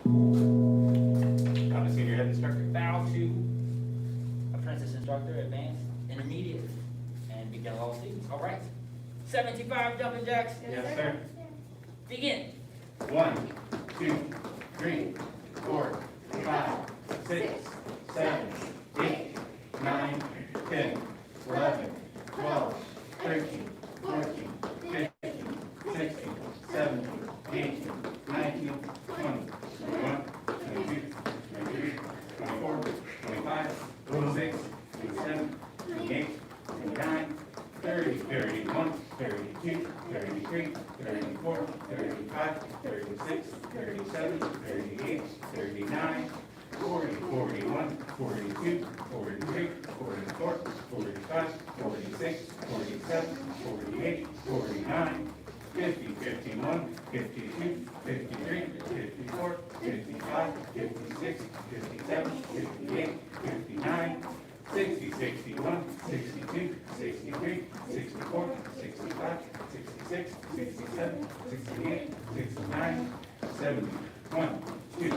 I'm a senior head instructor. Bow to apprentice instructor, advanced, intermediate, and beginner level students. All right. 75 jumping jacks. Yes, sir. Begin. 1, 2, 3, 4, 5, 6, 7, 8, 9, 10, 11, 12, 13, 14, 15, 16, 17, 18, 19, 20, 21, 22, 23, 24, 25, 26, 27, 28, 29, 30, 31, 32, 33, 34, 35, 36, 37, 38, 39, 40, 41, 42, 43, 44, 45, 46, 47, 48, 49, 50, 51, 52, 53, 54, 55, 56, 57, 58, 59, 60, 61, 62, 63, 64, 65, 66, 67, 68, 69, 70, 1, 2,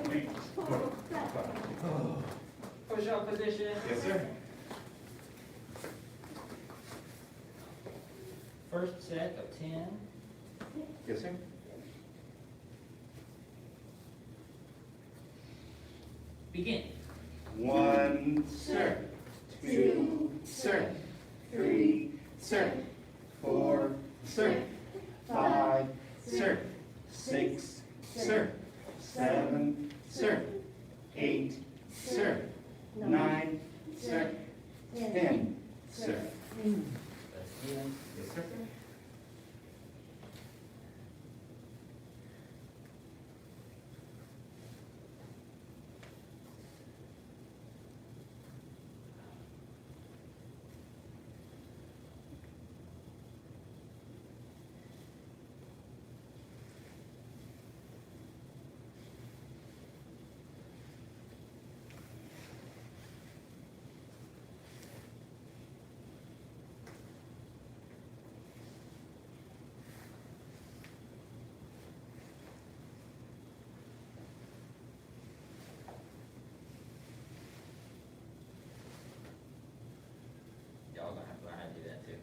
3, 4, 5. Push-up position. Yes, sir. First set of 10. Yes, sir. Begin. 1, sir. 2, sir. 3, sir. 4, sir. 5, sir. 6, sir. 7, sir. 8, sir. 9, sir. 10, sir. That's in. Yes, sir. Y'all gonna have to learn how to do that too.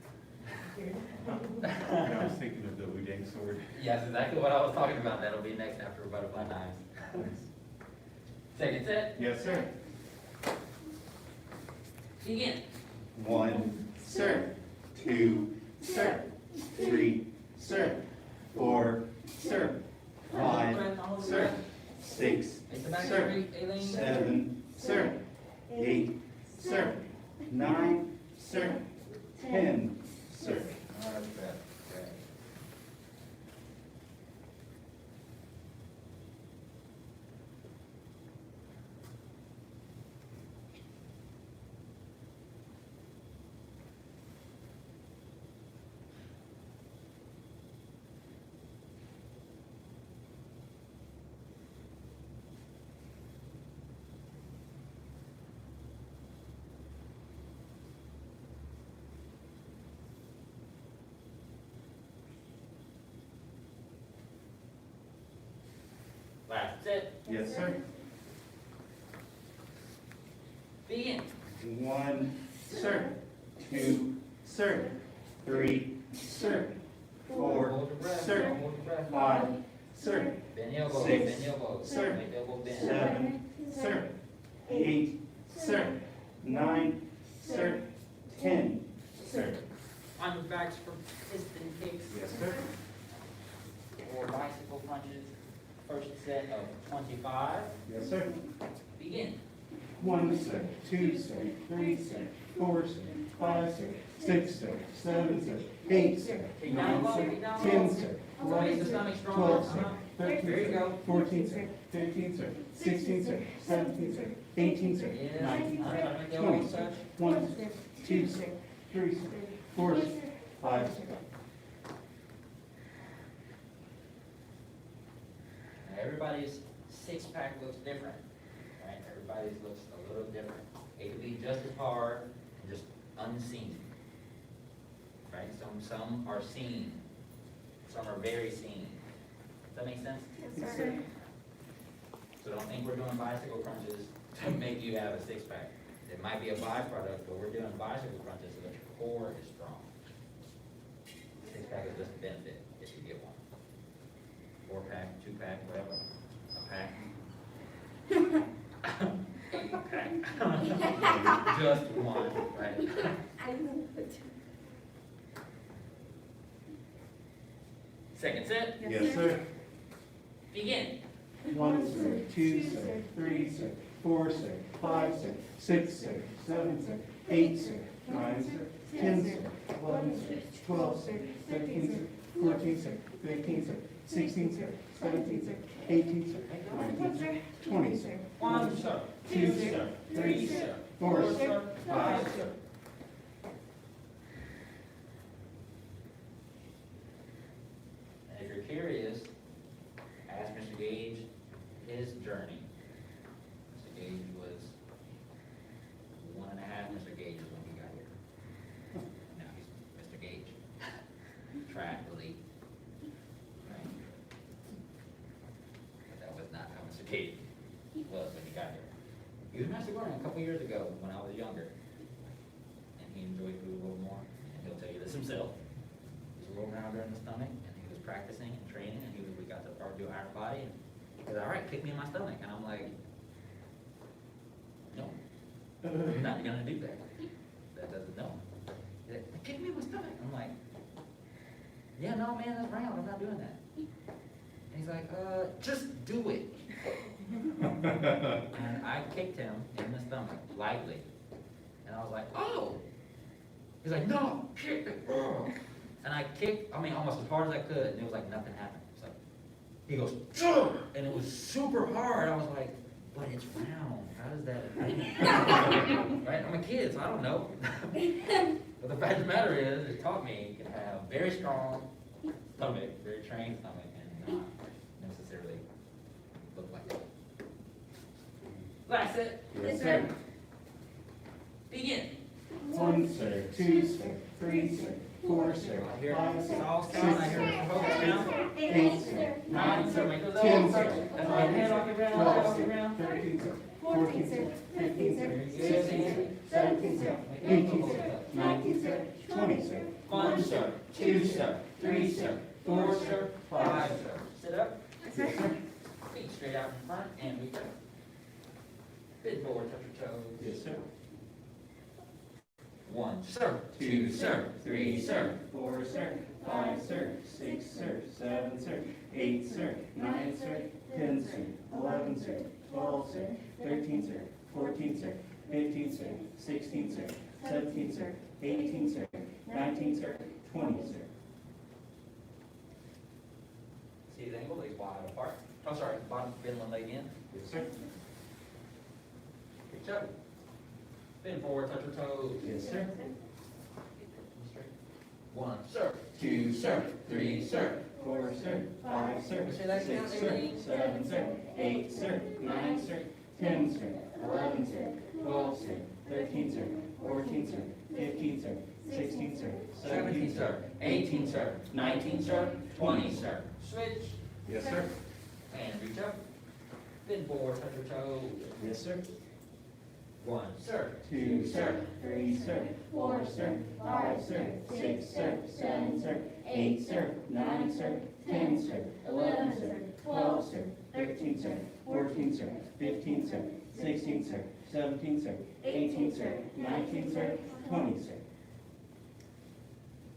I was thinking of the Wu-Dang sword. Yeah, that's exactly what I was talking about. That'll be next after butterfly knives. Second set. Yes, sir. Begin. 1, sir. 2, sir. 3, sir. 4, sir. 5, sir. 6, It's the back sir. three, Aileen. 7, sir. 8, sir. 9, sir. 10, sir. All right, Brett. Great. Last set. Yes, sir. Begin. 1, sir. 2, sir. 3, sir. 4, Hold your breath. sir. Hold your breath. 5, sir. Bend your elbows. 6, Bend your elbows. sir. Make the elbow bend. 7, sir. 8, sir. 9, sir. 10, sir. On your backs for piston kicks. Yes, sir. Or bicycle punches. First set of 25. Yes, sir. Begin. 1, sir. 2, sir. 3, sir. 4, sir. 5, sir. 6, sir. 7, sir. 8, sir. Take down 9, low, sir. take down 10, low. sir. Raise the 11, stomach sir. strong. 12, sir. Uh-huh. 13, There you sir. go. 14, sir. 15, sir. 16, sir. 17, sir. 18, sir. Yeah. 19, I'm sir. gonna make the 20, elbows sir. touch. 1, sir. 2, sir. 3, sir. 4, sir. 5, sir. Everybody's six-pack looks different, right? Everybody's looks a little different. It could be just as hard and just unseen, right? Some are seen, some are very seen. Does that make sense? Yes, sir. we're doing bicycle crunches to make you have a six-pack. It might be a byproduct, but we're doing bicycle crunches so that your core is strong. Six-pack is just a benefit if you get one. Four-pack, two-pack, whatever, a pack. Eight-pack. Just one, right? I know, but. Second set, Yes, sir. begin. 1, sir, 2, sir, 3, sir, 4, sir, 5, sir, 6, sir, 7, sir, 8, sir, 9, sir, 10, sir, 11, sir, 12, sir, 13, sir, 14, sir, 15, sir, 16, sir, 17, sir, 18, sir, 19, sir, 20, sir. 1, sir, 2, sir, 3, sir, 4, sir, 5, sir. And if you're curious, ask Mr. Gage his journey. Mr. Gage was 1.5 Mr. Gages when he got here. Now he's Mr. Gage. Track elite. Right? But that was not how Mr. Gage was when he got here. He was Master Gohring a couple years ago when I was younger. And he enjoyed food a little more, and he'll tell you this himself. He was a little rounder in the stomach, and he was practicing and training, and we got to do our body, and he goes, all right, kick me in my stomach. And I'm like, no, I'm not gonna do that. That doesn't, no. He's like, kick me in my stomach. I'm like, yeah, no, man, that's round, I'm not doing that. And he's like, just do it. And I kicked him in the stomach, lightly. And I was like, oh! He's like, no, kick it. And I kicked, I mean, almost as hard as I could, and it was like nothing happened. So he goes, "Ugh!" And it was super hard. I was like, but it's round. How does that? Right? I'm a kid, so I don't know. But the fact of the matter is, it taught me you can have very strong stomach, very trained stomach, and not necessarily look like that. Last set. Yes, sir. Begin. 1, sir, 2, sir, 3, sir, 4, sir, I hear 5, sir, Saul's 6, count, I hear sir, Mr. Hogan's count. 8, sir, 9, sir, 10, sir, 11, sir, 12, sir, 13, sir, 14, sir, 15, sir, 16, sir, 17, sir, 18, sir, 19, sir, 20, sir. 1, sir, 2, sir, 3, sir, 4, sir, 5, sir. Sit up. Yes, sir. Feet straight out in front, and we go. Bend forward, touch your toes. Yes, sir. 1, sir, 2, sir, 3, sir. 4, sir, 5, sir, 6, sir, 7, sir, 8, sir, 9, sir, 10, sir, 11, sir, 12, sir, 13, sir, 14, sir, 15, sir, 16, sir, 17, sir, 18, sir, 19, sir, 20, sir. See the angle, legs wide apart. Oh, sorry, bottom, bend one leg in. Yes, sir. Reach up. Bend forward, touch your toes. Yes, sir. 1, sir, 2, sir, 3, sir. 4, sir, 5, sir, Say that 6, again, sir, Amy. 7, sir, 8, sir, 9, sir, 10, sir, 11, sir, 12, sir, 13, sir, 14, sir, 15, sir, 16, sir, 17, sir, 18, sir, 19, sir, 20, sir. Switch. Yes, sir. And reach up. Bend forward, touch your toes. Yes, sir. 1, sir, 2, sir, 3, sir, 4, sir, 5, sir, 6, sir, 7, sir, 8, sir, 9, sir, 10, sir, 11, sir, 12, sir, 13, sir, 14, sir, 15, sir, 16, sir, 17, sir, 18, sir, 19, sir, 20, sir.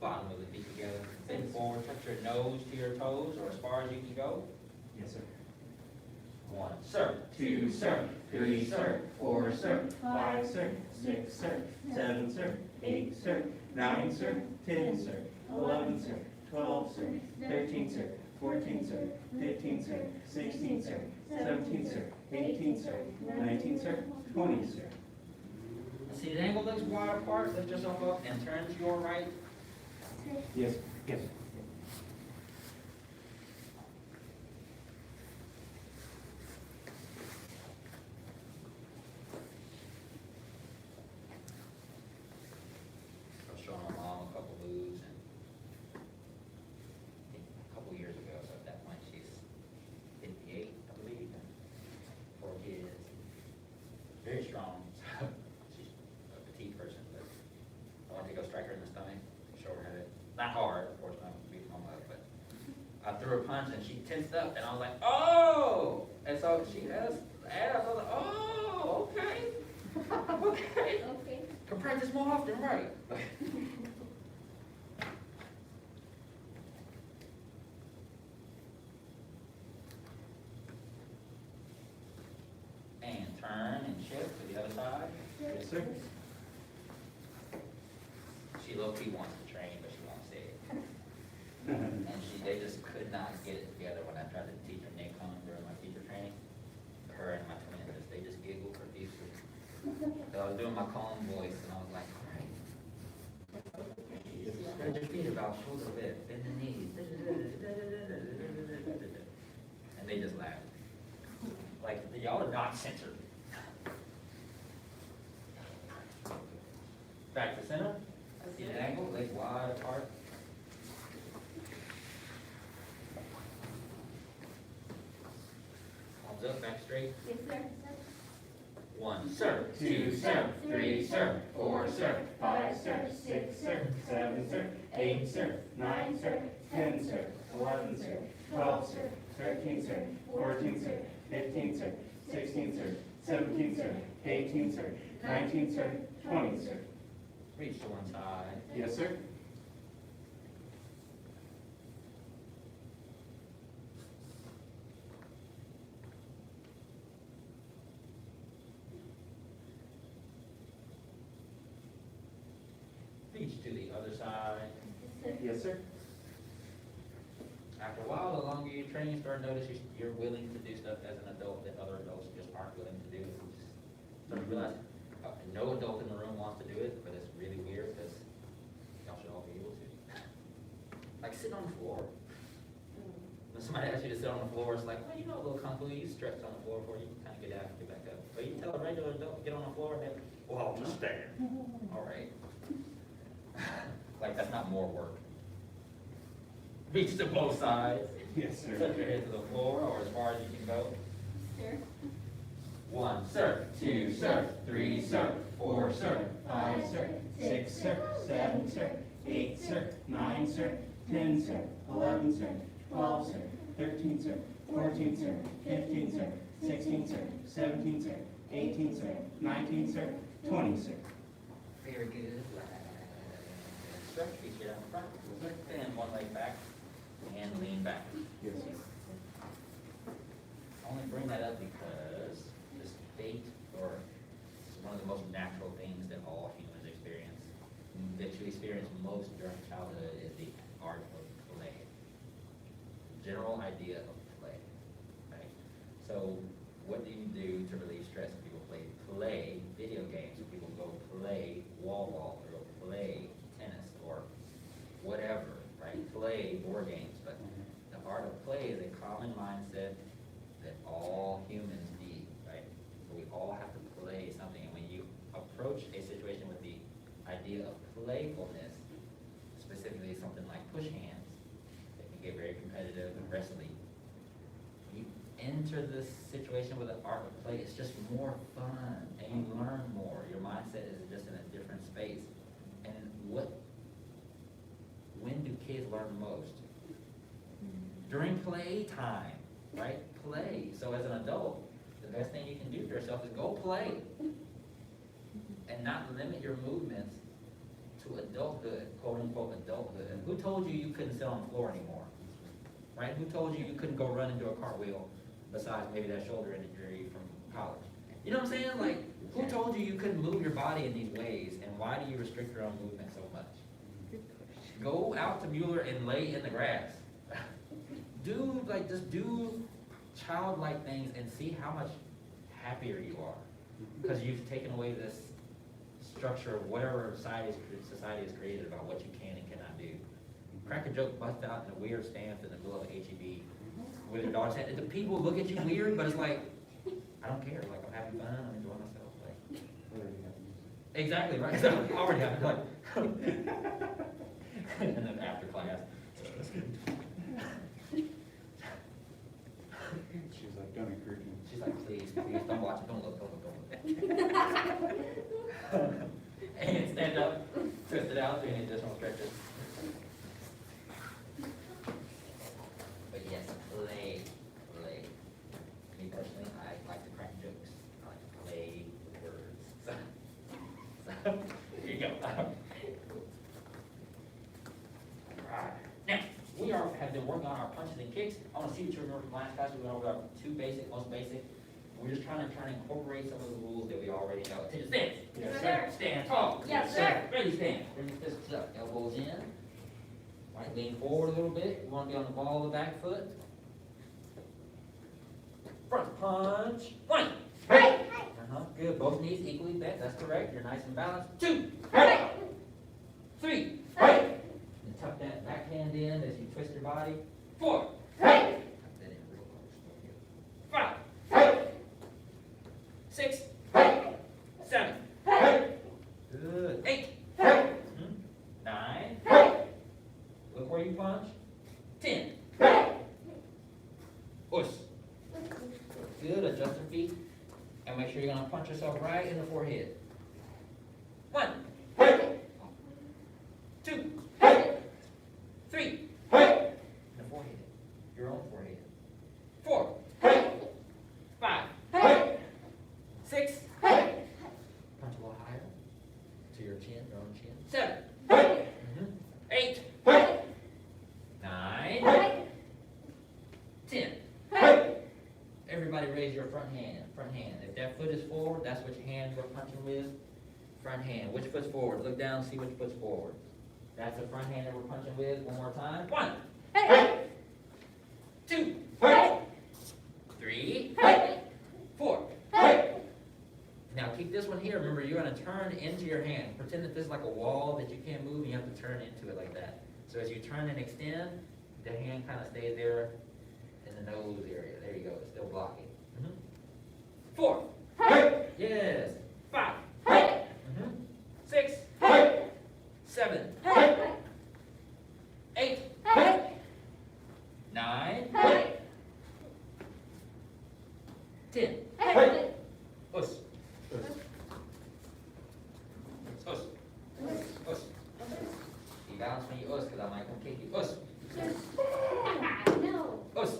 Bottom of the feet together. Bend forward, touch your nose to your toes, or as far as you can go. Yes, sir. 1, sir, 2, sir, 3, sir, 4, sir, 5, sir, 6, sir, 7, sir, 8, sir, 9, sir, 10, sir, 11, sir, 12, sir, 13, sir, 14, sir, 15, sir, 16, sir, 17, sir, 18, sir, 19, sir, 20, sir. See the angle legs wide apart, lift yourself up and turn to your right. Yes. Yes. I was showing my mom a couple moves and a couple years ago, so at that point she's 58, I believe, and 4 kids. very strong. So she's a petite person, but I went to go strike her in the stomach, show her how to, not hard, of course, not beat my mother, but I threw a punch and she tensed up, and I was like, oh! And so she has ass. I was like, oh, okay. Okay. Okay. Can practice more often, right? And turn and shift to the other side. Yes, sir. She low-key wants to train, but she won't say it. And they just could not get it together when I tried to teach her Nick Kong during my teacher training. Her and my twin, they just giggled profusely. So I was doing my calm voice, and I was like, all right. Spread your feet about shoulder width, bend the knees. And they just laughed. Like, y'all are not censored. Back to center. See the angle, legs wide apart. Palms up, back straight. Yes, sir. 1, serve. 2, serve, 3, serve, 4, serve, 5, serve, 6, serve, 7, serve, 8, serve, 9, serve, 10, serve, 11, serve, 12, serve, 13, serve, 14, serve, 15, serve, 16, serve, 17, serve, 18, serve, 19, serve, 20, serve. Reach to one side. Yes, sir. Reach to the other side. Yes, sir. After a while, the longer you train, you start to notice you're willing to do stuff as an adult that other adults just aren't willing to do. You just start to realize no adult in the room wants to do it, but it's really weird because y'all should all be able to. Like sit on the floor. When somebody asks you to sit on the floor, it's like, well, you know, a little kung fu, you stretch on the floor before you kind of get out and get back up. But you tell a regular adult to get on the floor, and they're, well, I'll just stand. All right. Like, that's not more work. Reach to both sides. Yes, sir. Set your head to the floor or as far as you can go. Sir. 1, serve. 2, serve, 3, serve, 4, serve, 5, serve, 6, serve, 7, serve, 8, serve, 9, serve, 10, serve, 11, serve, 12, serve, 13, serve, 14, serve, 15, serve, 16, serve, 17, serve, 18, serve, 19, serve, 20, serve. Very good. Stretch, reach it out in front. Bend one leg back and lean back. Yes, sir. I only bring that up because the state, or it's one of the most natural things that all humans experience, that you experience most during childhood, is the art of play. General idea of play, right? So what do you do to relieve stress? People play video games, people go play wall ball, or go play tennis, or whatever, right? Play board games, but the art of play is a common mindset that all humans need, right? So we all have to play something, and when you approach a situation with the idea of playfulness, specifically something like push hands, that can get very competitive and wrestling, you enter this situation with an art of play, it's just more fun, and you learn more. Your mindset is just in a different space. And when do kids learn most? During play time, right? Play. So as an adult, the best thing you can do for yourself is go play. And not limit your movements to adulthood, quote unquote adulthood. And who told you you couldn't sit on the floor anymore? Right? Who told you you couldn't go run into a cartwheel besides maybe that shoulder injury from college? You know what I'm saying? Like, who told you you couldn't move your body in these ways, and why do you restrict your own movement so much? Go out to Mueller and lay in the grass. Just do childlike things and see how much happier you are. Because you've taken away this structure of whatever society has created about what you can and cannot do. Crack a joke, bust out in a weird stance in the middle of an HEB with your daughter's head. The people look at you weird, but it's like, I don't care. Like, I'm having fun. I'm enjoying myself. Like, exactly, right? So, already having like, and then after class, She's like, don't encourage me. she's like, please, don't watch it. Don't look. And stand up, twist it out, doing additional stretches. But yes, play. Me personally, I like to crack jokes. I like to play with words. So, here you go. Alright, now, have been working on our punches and kicks. I want to see what you remember from last class. We went over our most basic. We're just trying to incorporate some of the rules that we already know. Attention, stand. Yes, sir. Stand tall. Yes, sir. Ready, stand. Bring your fists up, elbows in. Right, lean forward a little bit. You want to be on the ball of the back foot. Front punch. 1. Hey. Good. Both knees equally bent. That's correct. You're nice and balanced. 2. Hey. 3. Hey. And tuck that back hand in as you twist your body. 4. Hey. Tuck that in real close. 5. Hey. 6. Hey. 7. Hey. Good. 8. Hey. 9. Hey. Look where you punch. 10. Hey. Push. Good. Adjust your feet. And make sure you're going to punch yourself right in the forehead. 1. Hey. 2. Hey. 3. Hey. In the forehead. Your own forehead. 4. Hey. 5. Hey. 6. Hey. Punch a little higher. To your chin, your own chin. 7. Hey. 8. Hey. 9. Hey. 10. Hey. Everybody raise your front hand. Front hand. If that foot is forward, that's which hand we're punching with. Front hand. Which foot's forward? Look down, see which foot's forward. That's the front hand that we're punching with. One more time. 1. Hey. 2. Hey. 3. Hey. 4. Hey. Now keep this one here. Remember, you're going to turn into your hand. Pretend that this is like a wall that you can't move, and you have to turn into it like that. So as you turn and extend, the hand kind of stays there in the nose area. There you go. It's still blocking. 4. Hey. Yes. 5. Hey. 6. Hey. 7. Hey. 8. Hey. 9. Hey. 10. Hey. Push. Push. Push. You balance when you push, because I might come kick you. Push. No. Push.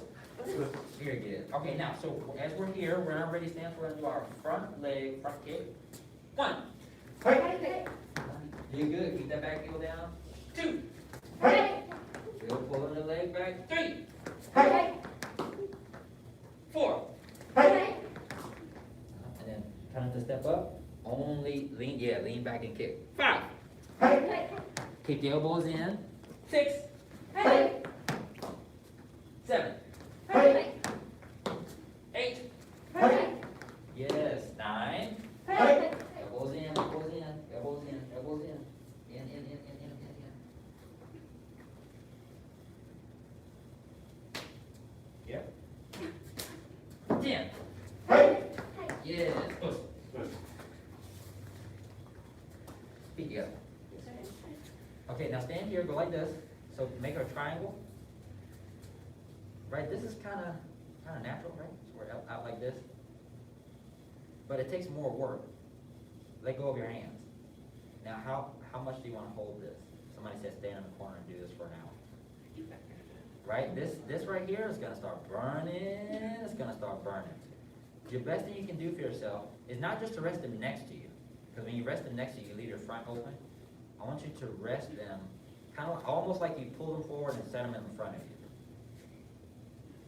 Very good. Okay, now, so as we're here, we're not ready to stand. We're going to do our front leg, front kick. 1. Hey. You good. Keep that back heel down. 2. Hey. Good. Pulling the leg back. 3. Hey. 4. Hey. And then turn to step up. Only lean back and kick. 5. Hey. Keep the elbows in. 6. Hey. 7. Hey. 8. Hey. Yes. 9. Hey. Elbows in, elbows in, elbows in, elbows in. In. Yep. 10. Hey. Yes. Push. Feet together. Okay, now stand here, go like this. So make a triangle. Right, this is kind of natural, right? So we're out like this. But it takes more work. Let go of your hands. Now, how much do you want to hold this? Somebody said stand in the corner and do this for an hour. Right? This right here is going to start burning. It's going to start burning. The best thing you can do for yourself is not just to rest them next to you. Because when you rest them next to you, you leave your front open. I want you to rest them kind of almost like you pull them forward and set them in front of you.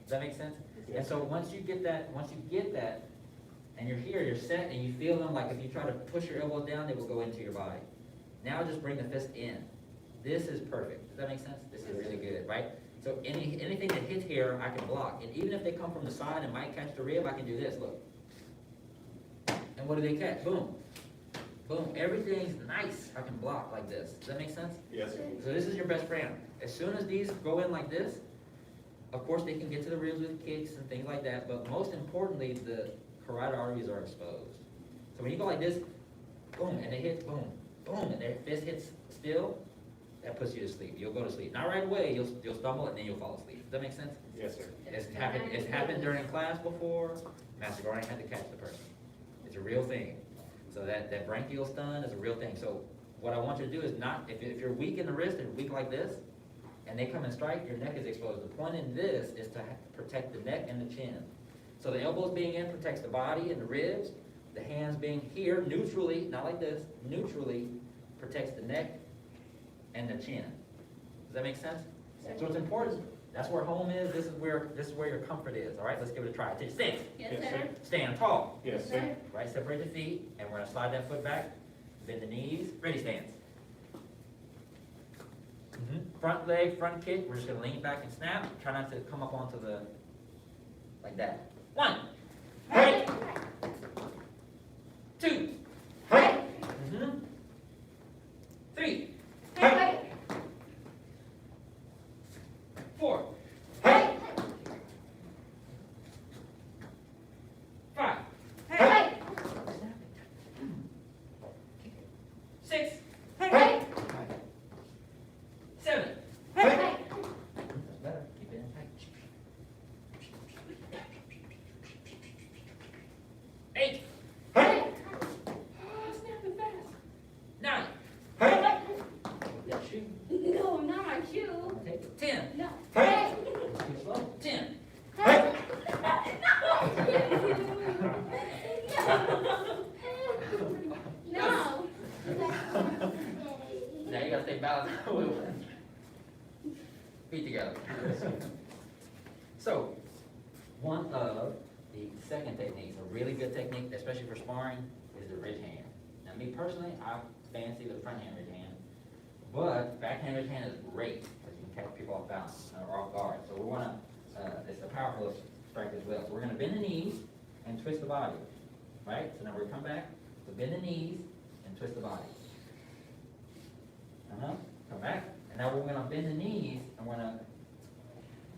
Does that make sense? Yes. And so once you get that, and you're here, you're set, and you feel them, like if you try to push your elbows down, they will go into your body. Now just bring the fist in. This is perfect. Does that make sense? This is really good, right? So anything that hits here, I can block. And even if they come from the side and might catch the rib, I can do this, look. And what do they catch? Boom. Boom. Everything's nice. I can block like this. Does that make sense? Yes, sir. So this is your best friend. As soon as these go in like this, of course they can get to the ribs with kicks and things like that, but most importantly, the carotid arteries are exposed. So when you go like this, boom, and they hit, boom, boom, and their fist hits still, that puts you to sleep. You'll go to sleep. Not right away, you'll stumble and then you'll fall asleep. Does that make sense? Yes, sir. It's happened during class before. Master Gohring had to catch the person. It's a real thing. So that branchial stun is a real thing. So what I want you to do is not, if you're weak in the wrist and weak like this, and they come and strike, your neck is exposed. The point in this is to protect the neck and the chin. So the elbows being in protects the body and the ribs. The hands being here neutrally, not like this, neutrally protects the neck and the chin. Does that make sense? So it's important. That's where home is. This is where your comfort is. All right, let's give it a try. Take stand. Yes, Yes, sir. sir. Stand tall. Yes, sir. Right, separate the feet, and we're gonna slide that foot back. Bend the knees. Ready, stands. Front leg, front kick. We're just gonna lean back and snap. Try not to come up onto the, like that. 1. Hey. 2. Hey. 3. Hey. 4. Hey. 5. Hey. 6. Hey. 7. Hey. That's better. Keep it in tight. 8. Hey. Snapping fast. 9. Hey. That shoe. No, not my shoe. Take it. 10. No. Hey. Too slow. 10. Hey. No. Now you gotta stay balanced. Feet together. So, one of the second techniques, a really good technique, especially for sparring, is the ridge hand. Now, me personally, I fancy the front hand ridge hand, but backhand ridge hand is great because you can catch people off balance or off guard. So we wanna, it's a powerful strike as well. So we're gonna bend the knees and twist the body, right? So now we're gonna come back, so bend the knees and twist the body. Come back, and now we're gonna bend the knees and we're gonna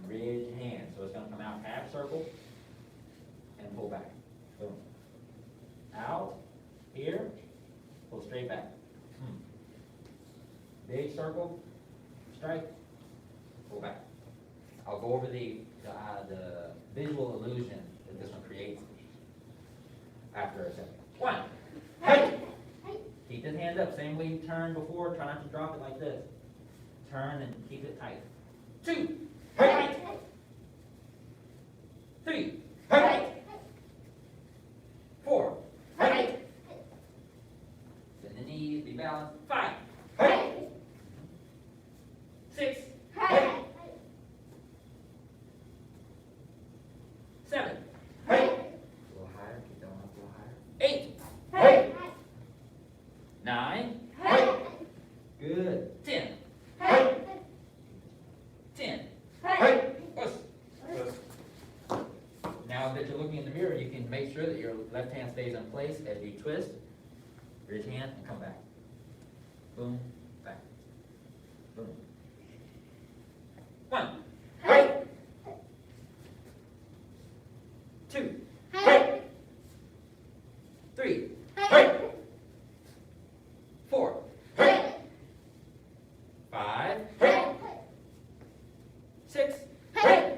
ridge hand. So it's gonna come out half circle and pull back. Boom. Out, here, pull straight back. Big circle, strike, pull back. I'll go over the visual illusion that this one creates after a second. 1. Hey. Keep this hand up, same way you turned before, try not to drop it like this. Turn and keep it tight. 2. Hey. 3. Hey. 4. Hey. Bend the knees, be balanced. 5. Hey. 6. Hey. 7. Hey. A little higher, keep that one up a little higher. 8. Hey. 9. Hey. Good. 10. Hey. 10. Hey. Push. Yes. Now that you're looking in the mirror, you can make sure that your left hand stays in place as you twist, ridge hand, and come back. Boom, back. Boom. 1. Hey. 2. Hey. 3. Hey. 4. Hey. 5. Hey. 6. Hey.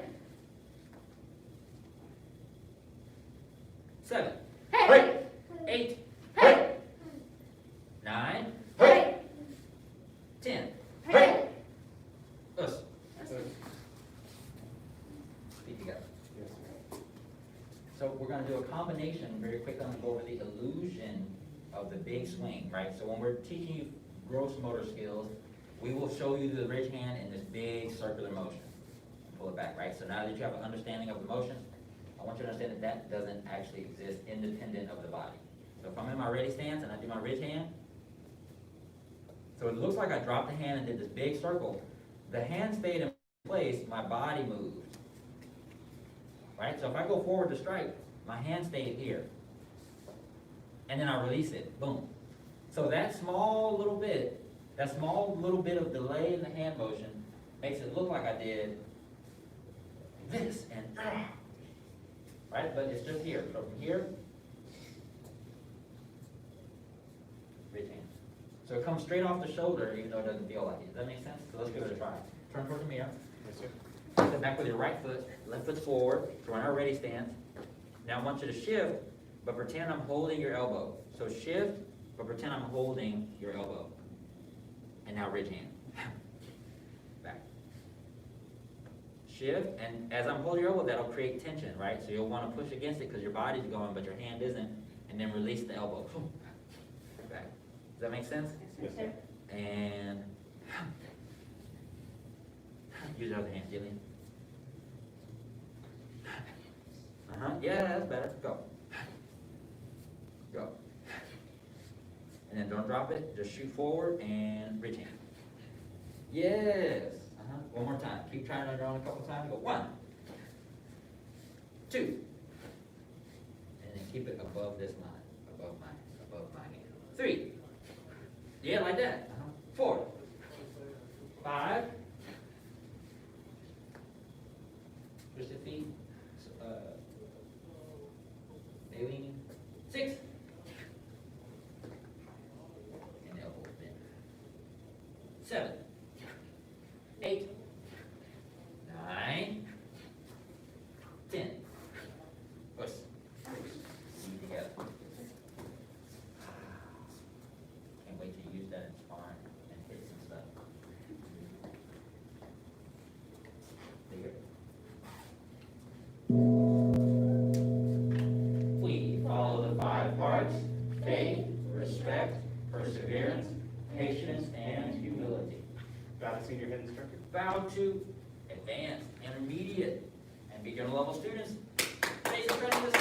7. Hey. 8. Hey. 9. Hey. 10. Hey. Push. Yes. Feet together. Yes. So we're going to do a combination, very quickly, I'm going to go over the illusion of the big swing, right? So when we're teaching you gross motor skills, we will show you the ridge hand in this big circular motion. Pull it back, right? So now that you have an understanding of the motion, I want you to understand that that doesn't actually exist independent of the body. So if I'm in my ready stance and I do my ridge hand, so it looks like I dropped the hand and did this big circle. The hand stayed in place, my body moved. Right? So if I go forward to strike, my hand stayed here. And then I release it, boom. So that small little bit of delay in the hand motion makes it look like I did this and right? But it's just here. So from here, ridge hand. So it comes straight off the shoulder even though it doesn't feel like it. Does that make sense? So let's give it a try. Turn towards the mirror. Yes, sir. Step back with your right foot, left foot's forward. So we're in our ready stance. Now I want you to shift, but pretend I'm holding your elbow. So shift, but pretend I'm holding your elbow. And now ridge hand. Back. Shift, and as I'm holding your elbow, that'll create tension, right? So you'll want to push against it because your body's going, but your hand isn't, and then release the elbow. Back. Does that make sense? Yes, sir. And use your other hand, Jillian. Yeah, that's better. Go. Go. And then don't drop it. Just shoot forward and ridge hand. Yes. One more time. Keep trying it on a couple times. Go 1, 2, and then keep it above this line, above my hand. 3. Yeah, like that. 4, 5. Push the feet. Stay leaning. 6. And elbows bent. 7, 8, 9, 10. Push. Knee together. Can't wait to use that in sparring and hit some stuff. There. We follow the 5 parts: faith, respect, perseverance, patience, and humility. Bow to Senior Head Instructor. Bow to advanced, intermediate, and beginner level students. Basic training is